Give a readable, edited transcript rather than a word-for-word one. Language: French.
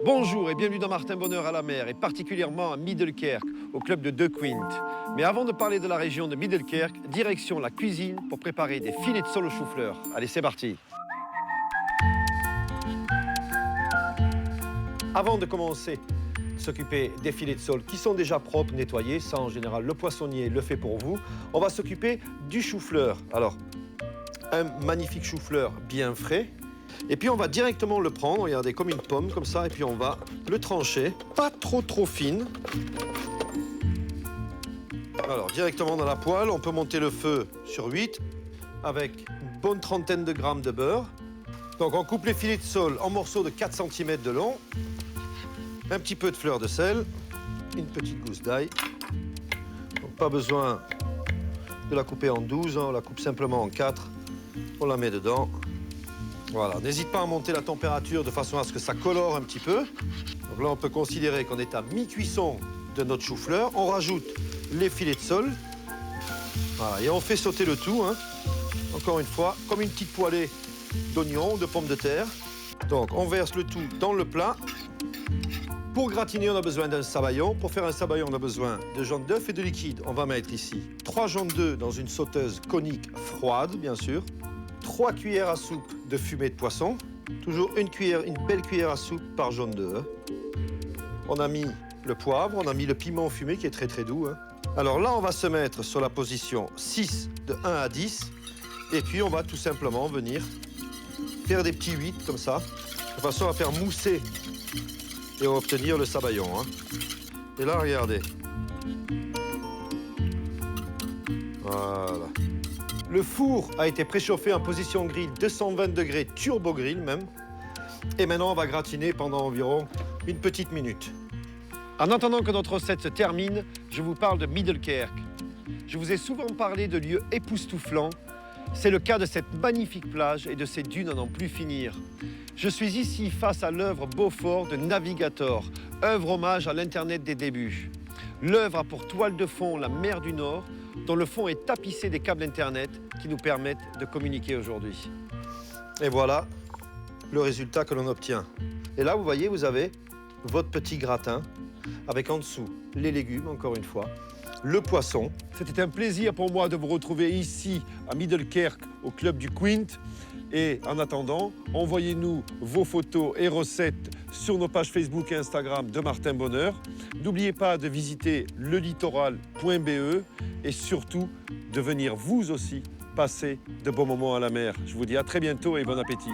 Bonjour et bienvenue dans Martin Bonheur à la mer et particulièrement à Middelkerk, au club de De Quint. Mais avant de parler de la région de Middelkerk, direction la cuisine pour préparer des filets de sole au chou-fleur. Allez, c'est parti. Avant de commencer à s'occuper des filets de sole qui sont déjà propres, nettoyés, ça en général le poissonnier le fait pour vous, on va s'occuper du chou-fleur. Alors, un magnifique chou-fleur bien frais. Et puis on va directement le prendre, regardez, comme une pomme, comme ça, et puis on va le trancher, pas trop fine. Alors, directement dans la poêle, on peut monter le feu sur 8, avec une bonne trentaine de grammes de beurre. Donc on coupe les filets de sole en morceaux de 4 cm de long, un petit peu de fleur de sel, une petite gousse d'ail. Donc pas besoin de la couper en 12, on la coupe simplement en 4, on la met dedans. Voilà, n'hésite pas à monter la température de façon à ce que ça colore un petit peu. Donc là, on peut considérer qu'on est à mi-cuisson de notre chou-fleur. On rajoute les filets de sole. Voilà, et on fait sauter le tout, hein. Encore une fois, comme une petite poêlée d'oignons, de pommes de terre. Donc, on verse le tout dans le plat. Pour gratiner, on a besoin d'un sabayon. Pour faire un sabayon, on a besoin de jaune d'œuf et de liquide. On va mettre ici 3 jaunes d'œufs dans une sauteuse conique froide, bien sûr. 3 cuillères à soupe de fumée de poisson. Toujours une belle cuillère à soupe par jaune d'œuf. On a mis le poivre, on a mis le piment fumé qui est très doux, hein. Alors là, on va se mettre sur la position 6 de 1 à 10. Et puis, on va tout simplement venir faire des petits 8 comme ça, de façon à faire mousser et à obtenir le sabayon, hein. Et là, regardez. Voilà. Le four a été préchauffé en position grill 220 degrés, turbo grill même. Et maintenant, on va gratiner pendant environ une petite minute. En attendant que notre recette se termine, je vous parle de Middelkerk. Je vous ai souvent parlé de lieux époustouflants. C'est le cas de cette magnifique plage et de ces dunes à n'en plus finir. Je suis ici face à l'œuvre Beaufort de Navigator, œuvre hommage à l'Internet des débuts. L'œuvre a pour toile de fond la mer du Nord, dont le fond est tapissé des câbles Internet qui nous permettent de communiquer aujourd'hui. Et voilà le résultat que l'on obtient. Et là, vous voyez, vous avez votre petit gratin avec en dessous les légumes, encore une fois, le poisson. C'était un plaisir pour moi de vous retrouver ici à Middelkerk, au club du Quint. Et en attendant, envoyez-nous vos photos et recettes sur nos pages Facebook et Instagram de Martin Bonheur. N'oubliez pas de visiter lelittoral.be et surtout de venir vous aussi passer de bons moments à la mer. Je vous dis à très bientôt et bon appétit.